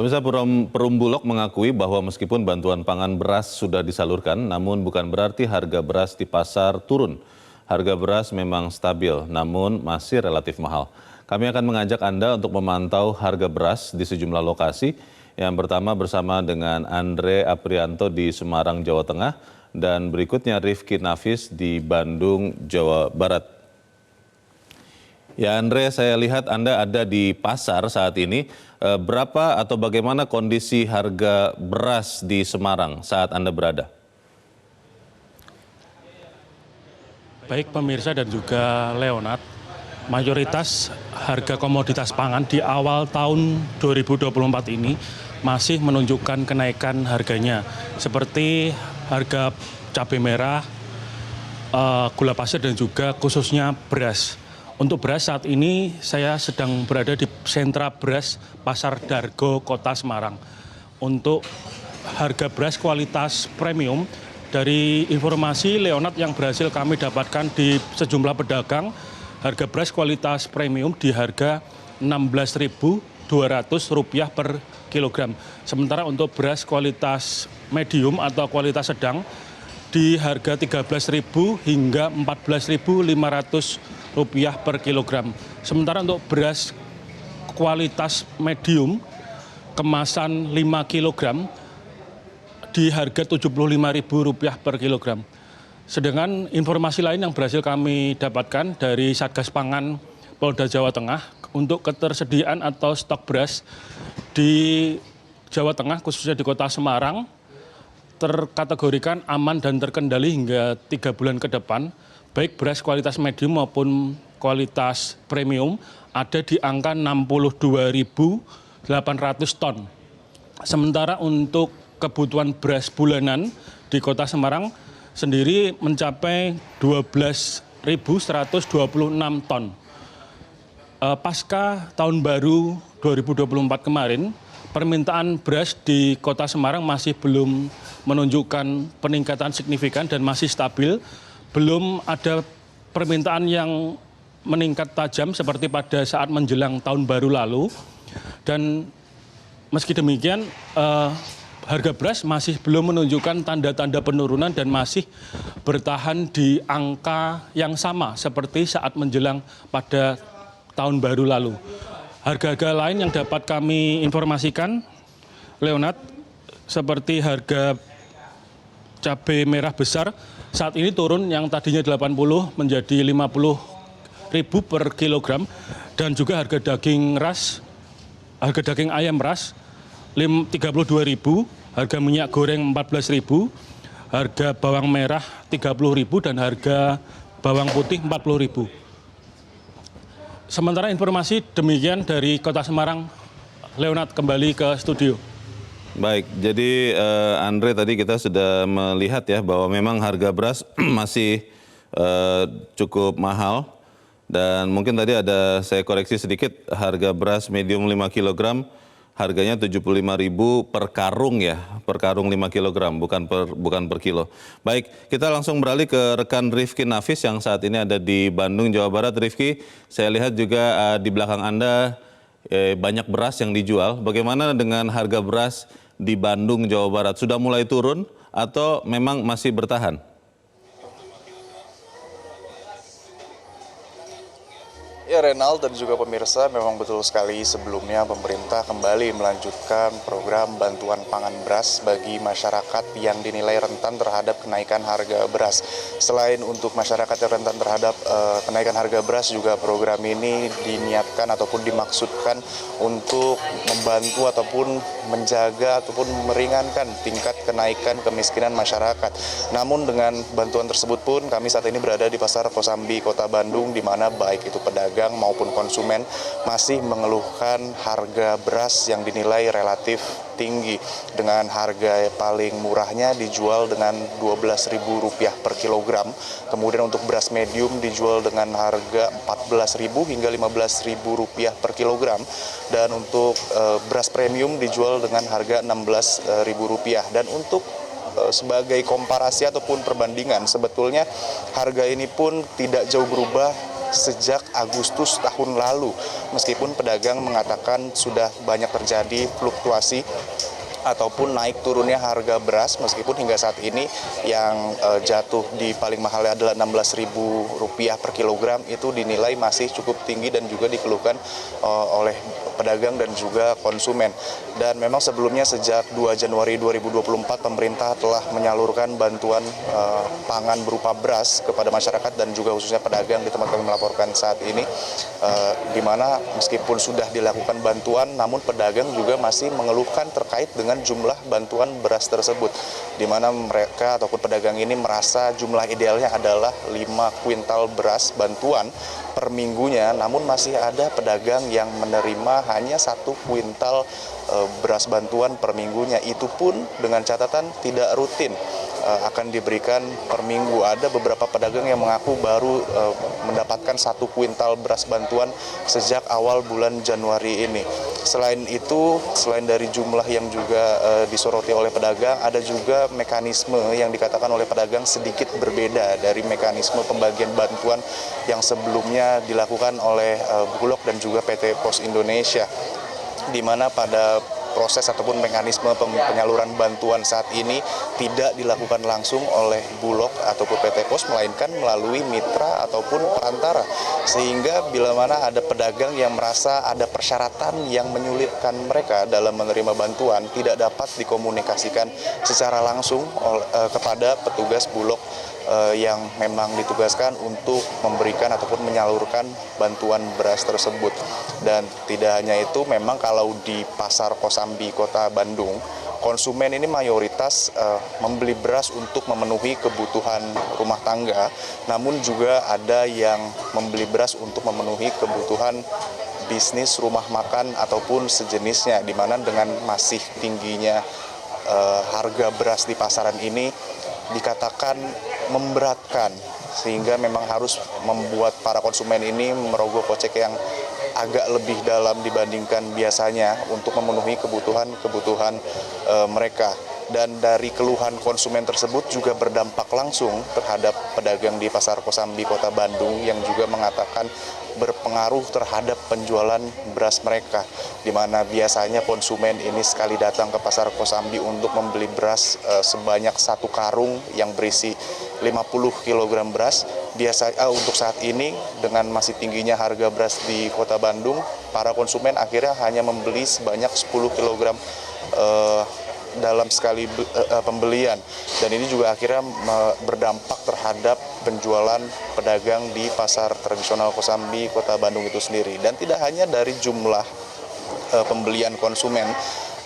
Pemirsa, Perumbulok mengakui bahwa meskipun bantuan pangan beras sudah disalurkan, namun bukan berarti harga beras di pasar turun. Harga beras memang stabil, namun masih relatif mahal. Kami akan mengajak Anda untuk memantau harga beras di sejumlah lokasi. Yang pertama bersama dengan Andre Aprianto di Semarang, Jawa Tengah, dan berikutnya Rifki Nafis di Bandung, Jawa Barat. Ya Andre, saya lihat Anda ada di pasar saat ini. Berapa atau bagaimana kondisi harga beras di Semarang saat Anda berada? Baik pemirsa dan juga Leonard, mayoritas harga komoditas pangan di awal tahun 2024 ini masih menunjukkan kenaikan harganya. Seperti harga cabai merah, gula pasir dan juga khususnya beras. Untuk beras saat ini saya sedang berada di sentra beras Pasar Dargo, Kota Semarang. Untuk harga beras kualitas premium, dari informasi Leonard yang berhasil kami dapatkan di sejumlah pedagang, harga beras kualitas premium di harga Rp16.200 per kilogram. Sementara untuk beras kualitas medium atau kualitas sedang di harga Rp13.000 hingga Rp14.500 per kilogram. Sementara untuk beras kualitas medium kemasan 5 kilogram di harga Rp75.000 per kilogram. Sedangkan informasi lain yang berhasil kami dapatkan dari Satgas Pangan Polda Jawa Tengah, untuk ketersediaan atau stok beras di Jawa Tengah khususnya di Kota Semarang terkategorikan aman dan terkendali hingga 3 bulan ke depan. Baik beras kualitas medium maupun kualitas premium ada di angka 62.800 ton. Sementara untuk kebutuhan beras bulanan di Kota Semarang sendiri mencapai 12.126 ton. Pasca tahun baru 2024 kemarin, permintaan beras di Kota Semarang masih belum menunjukkan peningkatan signifikan dan masih stabil. Belum ada permintaan yang meningkat tajam seperti pada saat menjelang tahun baru lalu. Dan meski demikian, harga beras masih belum menunjukkan tanda-tanda penurunan dan masih bertahan di angka yang sama seperti saat menjelang pada tahun baru lalu. Harga-harga lain yang dapat kami informasikan, Leonard, seperti harga cabai merah besar saat ini turun, yang tadinya 80 menjadi 50.000 per kilogram, dan juga harga daging ayam ras 32.000, harga minyak goreng 14.000, harga bawang merah 30.000 dan harga bawang putih 40.000. Sementara informasi demikian dari Kota Semarang. Leonard, kembali ke studio. Baik, jadi Andre, tadi kita sudah melihat ya bahwa memang harga beras masih cukup mahal, dan mungkin tadi ada saya koreksi sedikit, harga beras medium 5 kg harganya 75.000 per karung ya, per karung 5 kg, bukan per kilo. Baik, kita langsung beralih ke rekan Rifki Nafis yang saat ini ada di Bandung, Jawa Barat. Rifki, saya lihat juga di belakang Anda banyak beras yang dijual. Bagaimana dengan harga beras di Bandung, Jawa Barat? Sudah mulai turun atau memang masih bertahan? Ya Renal dan juga pemirsa, memang betul sekali sebelumnya pemerintah kembali melanjutkan program bantuan pangan beras bagi masyarakat yang dinilai rentan terhadap kenaikan harga beras. Selain untuk masyarakat yang rentan terhadap kenaikan harga beras, juga program ini diniatkan ataupun dimaksudkan untuk membantu ataupun menjaga ataupun meringankan tingkat kenaikan kemiskinan masyarakat. Namun dengan bantuan tersebut pun kami saat ini berada di Pasar Kosambi, Kota Bandung, di mana baik itu pedagang maupun konsumen masih mengeluhkan harga beras yang dinilai relatif tinggi, dengan harga paling murahnya dijual dengan Rp12.000 per kilogram. Kemudian untuk beras medium dijual dengan harga Rp14.000 hingga Rp15.000 per kilogram, dan untuk beras premium dijual dengan harga Rp16.000. Dan untuk sebagai komparasi ataupun perbandingan, sebetulnya harga ini pun tidak jauh berubah sejak Agustus tahun lalu. Meskipun pedagang mengatakan sudah banyak terjadi fluktuasi ataupun naik turunnya harga beras, meskipun hingga saat ini yang jatuh di paling mahalnya adalah Rp16.000 per kilogram, itu dinilai masih cukup tinggi dan juga dikeluhkan oleh pedagang dan juga konsumen. Dan memang sebelumnya sejak 2 Januari 2024 pemerintah telah menyalurkan bantuan pangan berupa beras kepada masyarakat dan juga khususnya pedagang di tempat kami melaporkan saat ini, di mana meskipun sudah dilakukan bantuan, namun pedagang juga masih mengeluhkan terkait dengan jumlah bantuan beras tersebut, di mana mereka ataupun pedagang ini merasa jumlah idealnya adalah 5 kuintal beras bantuan per minggunya, namun masih ada pedagang yang menerima hanya 1 kuintal beras bantuan per minggunya. Itu pun dengan catatan tidak rutin akan diberikan per minggu. Ada beberapa pedagang yang mengaku baru mendapatkan 1 kuintal beras bantuan sejak awal bulan Januari ini. Selain itu, selain dari jumlah yang juga disoroti oleh pedagang, ada juga mekanisme yang dikatakan oleh pedagang sedikit berbeda dari mekanisme pembagian bantuan yang sebelumnya dilakukan oleh Bulog dan juga PT Pos Indonesia, di mana pada proses ataupun mekanisme penyaluran bantuan saat ini tidak dilakukan langsung oleh Bulog ataupun PT Pos, melainkan melalui mitra ataupun perantara. Sehingga bila mana ada pedagang yang merasa ada persyaratan yang menyulitkan mereka dalam menerima bantuan, tidak dapat dikomunikasikan secara langsung kepada petugas Bulog yang memang ditugaskan untuk memberikan ataupun menyalurkan bantuan beras tersebut. Dan tidak hanya itu, memang kalau di Pasar Kosambi Kota Bandung, konsumen ini mayoritas membeli beras untuk memenuhi kebutuhan rumah tangga, namun juga ada yang membeli beras untuk memenuhi kebutuhan bisnis rumah makan ataupun sejenisnya, di mana dengan masih tingginya harga beras di pasaran ini dikatakan memberatkan, sehingga memang harus membuat para konsumen ini merogoh kocek yang agak lebih dalam dibandingkan biasanya untuk memenuhi kebutuhan mereka. Dan dari keluhan konsumen tersebut juga berdampak langsung terhadap pedagang di Pasar Kosambi Kota Bandung yang juga mengatakan berpengaruh terhadap penjualan beras mereka, di mana biasanya konsumen ini sekali datang ke Pasar Kosambi untuk membeli beras sebanyak 1 karung yang berisi 50 kg beras. Untuk saat ini dengan masih tingginya harga beras di Kota Bandung, para konsumen akhirnya hanya membeli sebanyak 10 kg dalam sekali pembelian, dan ini juga akhirnya berdampak terhadap penjualan pedagang di pasar tradisional Kosambi Kota Bandung itu sendiri. Dan tidak hanya dari jumlah pembelian konsumen,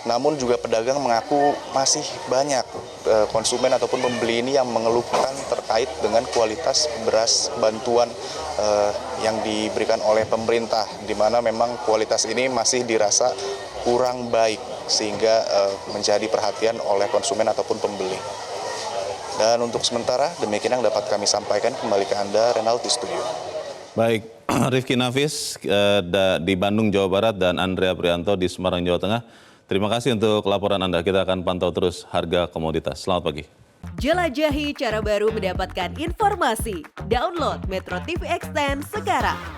namun juga pedagang mengaku masih banyak konsumen ataupun pembeli ini yang mengeluhkan terkait dengan kualitas beras bantuan yang diberikan oleh pemerintah, di mana memang kualitas ini masih dirasa kurang baik, sehingga menjadi perhatian oleh konsumen ataupun pembeli. Dan untuk sementara demikian yang dapat kami sampaikan. Kembali ke Anda, Renald, di studio. Baik, Rifki Nafis di Bandung, Jawa Barat, dan Andrea Prianto di Semarang, Jawa Tengah. Terima kasih untuk laporan Anda. Kita akan pantau terus harga komoditas. Selamat pagi. Jelajahi cara baru mendapatkan informasi. Download Metro TV Extend sekarang.